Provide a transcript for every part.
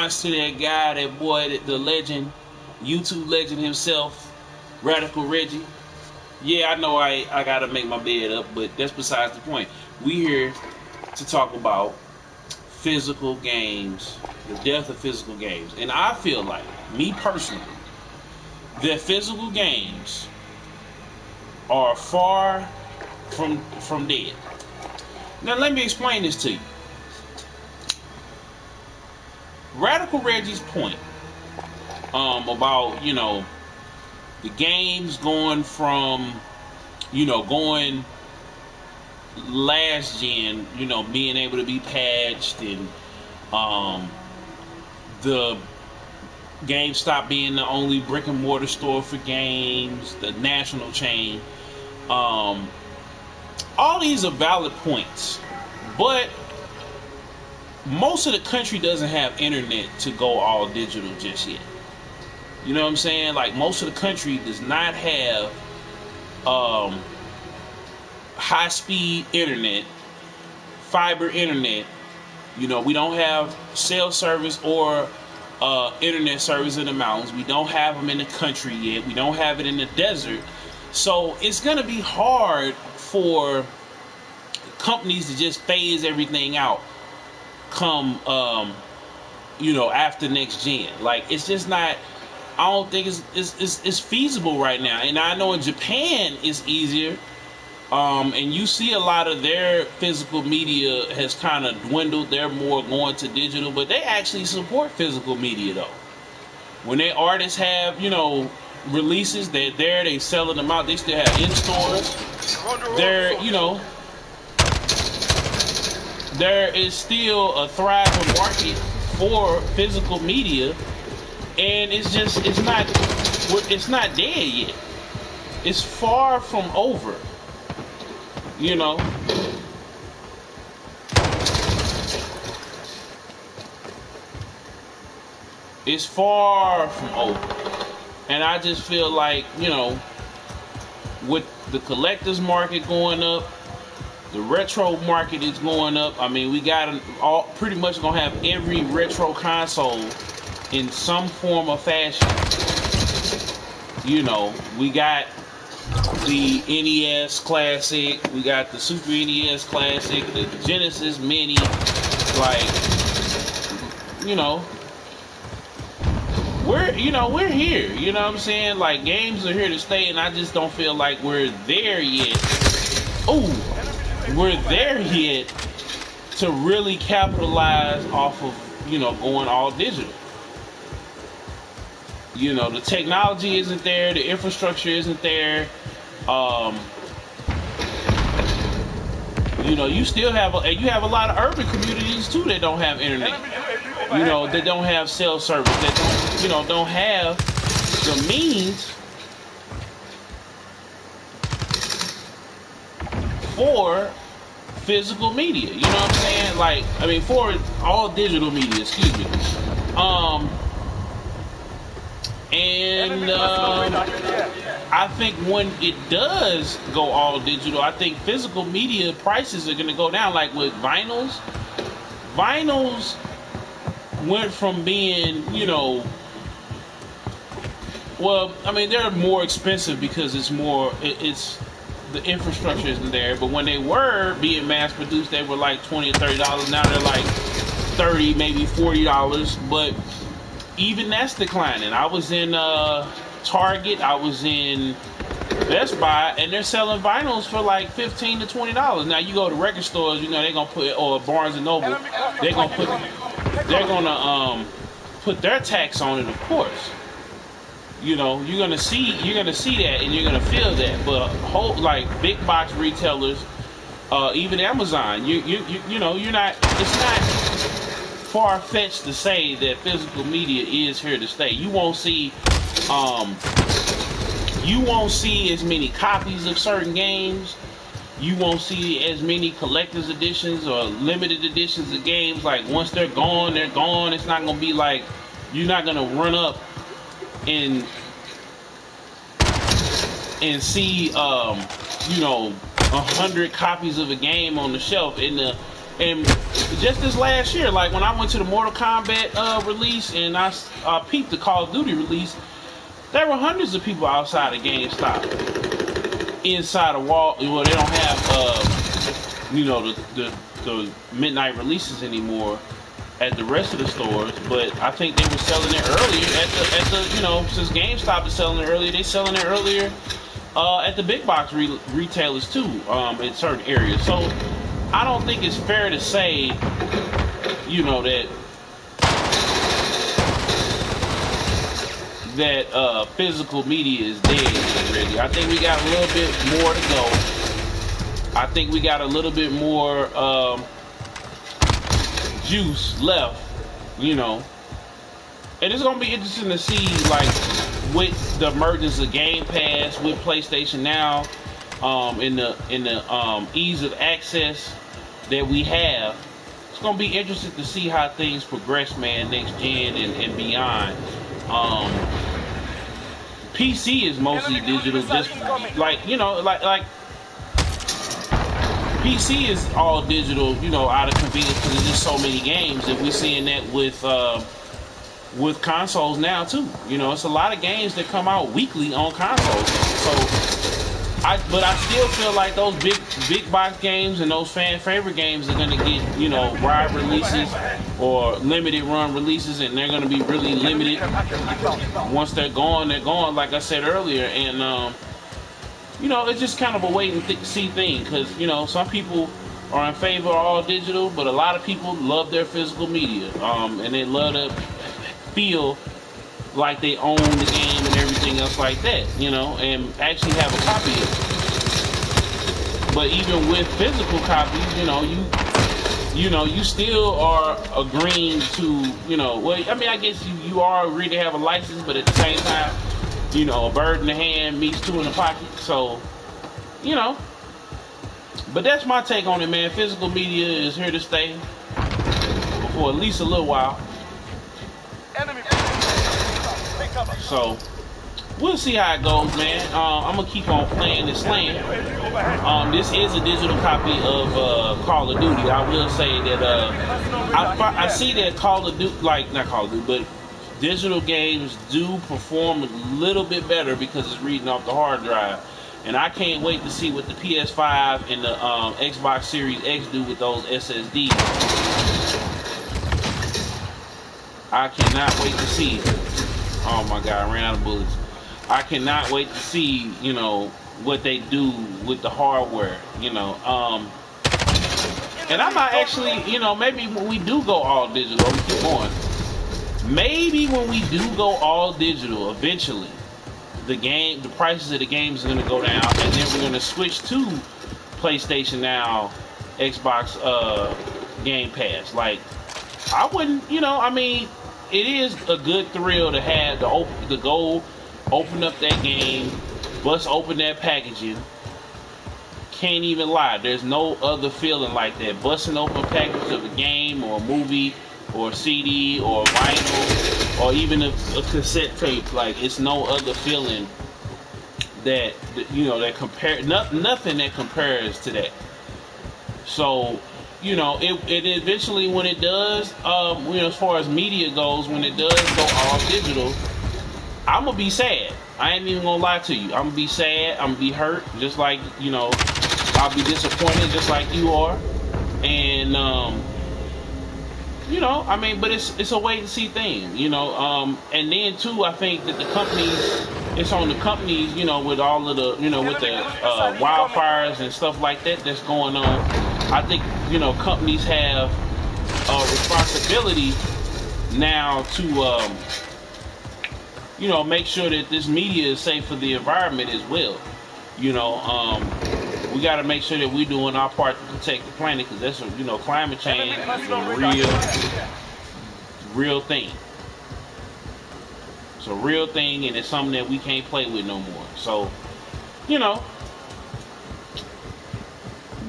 response to that guy, that boy, the legend, YouTube legend himself, Radical Reggie. Yeah, I know I gotta make my bed up, but that's besides the point. We here to talk about physical games, the death of physical games. And I feel like, me personally, that physical games are far from dead. Now let me explain this to you. Radical Reggie's point about, the games going from, going last gen, being able to be patched, and the GameStop being the only brick and mortar store for games, the national chain. All these are valid points, but most of the country doesn't have internet to go all digital just yet. You know what I'm saying? Like, most of the country does not have high-speed internet, fiber internet. We don't have cell service or internet service in the mountains. We don't have them in the country yet. We don't have it in the desert. So it's going to be hard for companies to just phase everything out come after next gen. Like, it's just not, I don't think it's feasible right now. And I know in Japan it's easier, and you see a lot of their physical media has kind of dwindled. They're more going to digital, but they actually support physical media though. When their artists have releases, they're there, they selling them out. They still have in stores. There is still a thriving market for physical media, and it's not dead yet. It's far from over. It's far from over. And I just feel like, with the collector's market going up, the retro market is going up. I mean, we got pretty much gonna have every retro console in some form or fashion. We got the NES Classic, we got the Super NES Classic, the Genesis Mini, like, we're here, you know what I'm saying? Like, games are here to stay, and I just don't feel like we're there yet. We're there yet to really capitalize off of, going all digital. The technology isn't there, the infrastructure isn't there. You still have a lot of urban communities too that don't have internet. That don't have cell service, that don't have the means for physical media. You know what I'm saying? Like, for all digital media, excuse me. I think when it does go all digital, I think physical media prices are going to go down. Like with vinyls went from being, they're more expensive because it's the infrastructure isn't there. But when they were being mass produced, they were like $20 or $30. Now they're like $30, maybe $40. But even that's declining. I was in Target, I was in Best Buy, and they're selling vinyls for like $15 to $20. Now you go to record stores, they're gonna put, or Barnes and Noble, they're gonna put their tax on it, of course. You're gonna see that, and you're gonna feel that. But like big box retailers, even Amazon, you're not. It's not far-fetched to say that physical media is here to stay. You won't see as many copies of certain games. You won't see as many collector's editions or limited editions of games. Like, once they're gone, they're gone. It's not gonna be like, you're not gonna run up and see 100 copies of a game on the shelf. And And just this last year, like when I went to the Mortal Kombat release and I peeped the Call of Duty release, there were hundreds of people outside of GameStop, inside a wall. Well, they don't have you know, the midnight releases anymore at the rest of the stores, but I think they were selling it earlier at the you know, since GameStop is selling it earlier, they selling it earlier at the big box retailers too, in certain areas. So I don't think it's fair to say, you know, that physical media is dead, really. I think we got a little bit more to go. I think we got a little bit more juice left, you know. And it's gonna be interesting to see, like, with the emergence of Game Pass, with PlayStation Now, in the ease of access that we have. It's gonna be interesting to see how things progress, man, next gen and beyond. PC is mostly digital, just like, you know, like PC is all digital, you know, out of convenience because there's just so many games. And we're seeing that with consoles now too. You know, it's a lot of games that come out weekly on consoles. So, but I still feel like those big box games and those fan favorite games are gonna get, you know, wide releases or limited run releases, and they're gonna be really limited. Once they're gone, like I said earlier, and you know, it's just kind of a wait and see thing, because, you know, some people are in favor of all digital, but a lot of people love their physical media, and they love to feel like they own the game and everything else like that, you know, and actually have a copy of it. But even with physical copies, you know, you still are agreeing to, you know, well, I mean, I guess you are agreeing to have a license, but at the same time, you know, a bird in the hand meets two in the pocket. So, you know, but that's my take on it, man. Physical media is here to stay for at least a little while. So, we'll see how it goes, man. I'm gonna keep on playing and slaying. This is a digital copy of Call of Duty. I will say that I see that Call of Duty, like, not Call of Duty, but digital games do perform a little bit better because it's reading off the hard drive. And I can't wait to see what the PS5 and the Xbox Series X do with those SSDs. I cannot wait to see. Oh my God, I ran out of bullets. I cannot wait to see, you know, what they do with the hardware, you know. And I might actually, you know, maybe when we do go all digital, we keep going. Maybe when we do go all digital, eventually, the prices of the games are going to go down, and then we're going to switch to PlayStation Now, Xbox Game Pass. Like, I wouldn't, you know, I mean, it is a good thrill to have to go open up that game, bust open that packaging. Can't even lie, there's no other feeling like that. Busting open a package of a game or a movie or a CD or a vinyl or even a cassette tape, like, it's no other feeling that, you know, that nothing that compares to that. So, you know, it eventually, when it does, you know, as far as media goes, when it does go all digital, I'm gonna be sad. I ain't even gonna lie to you. I'm gonna be sad. I'm gonna be hurt, just like, you know, I'll be disappointed, just like you are. And you know, I mean, but it's a wait and see thing, you know. And then too, I think that the companies, it's on the companies, you know, with all of the, you know, with the wildfires and stuff like that that's going on. I think, you know, companies have a responsibility now to, you know, make sure that this media is safe for the environment as well. You know, we got to make sure that we're doing our part to protect the planet, because that's, you know, climate change is a real thing. It's a real thing, and it's something that we can't play with no more. So, you know,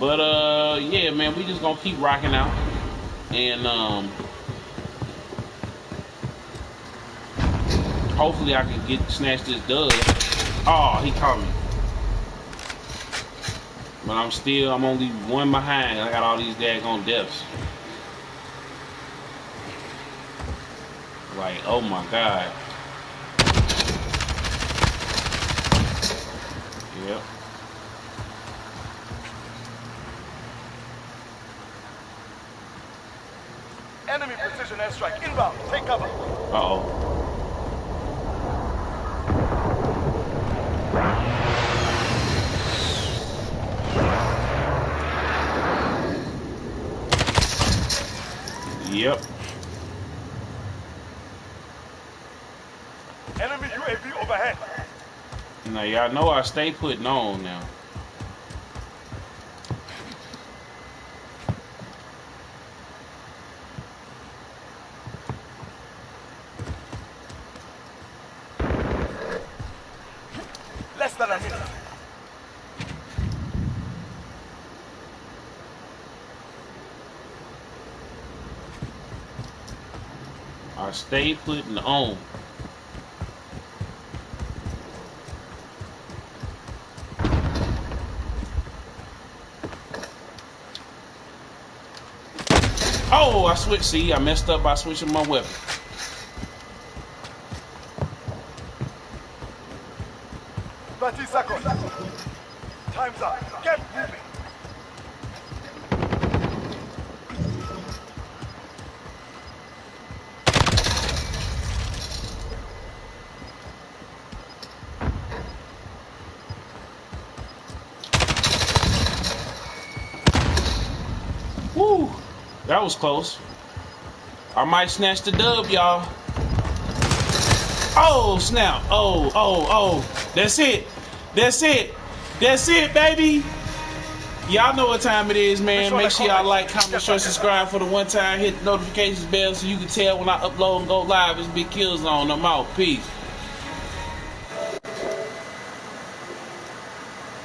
but yeah, man, we just gonna keep rocking out, and hopefully I can snatch this dub. Oh, he caught me. But I'm only one behind. I got all these daggone deaths. Like, oh my God. Yep. Enemy precision airstrike inbound. Take cover. Uh-oh. Yep. Enemy UAV overhead. Now y'all know I stay putting on now. Less than a minute. I stay putting on. Oh, I switched. See, I messed up by switching my weapon. 30 seconds. Time's up. Get moving. Woo! That was close. I might snatch the dub, y'all. Oh, snap. Oh. That's it. That's it. That's it, baby. Y'all know what time it is, man. Make sure y'all like, comment, share, subscribe for the one time. Hit the notifications bell so you can tell when I upload and go live. It's Big Killzown. I'm out. Peace.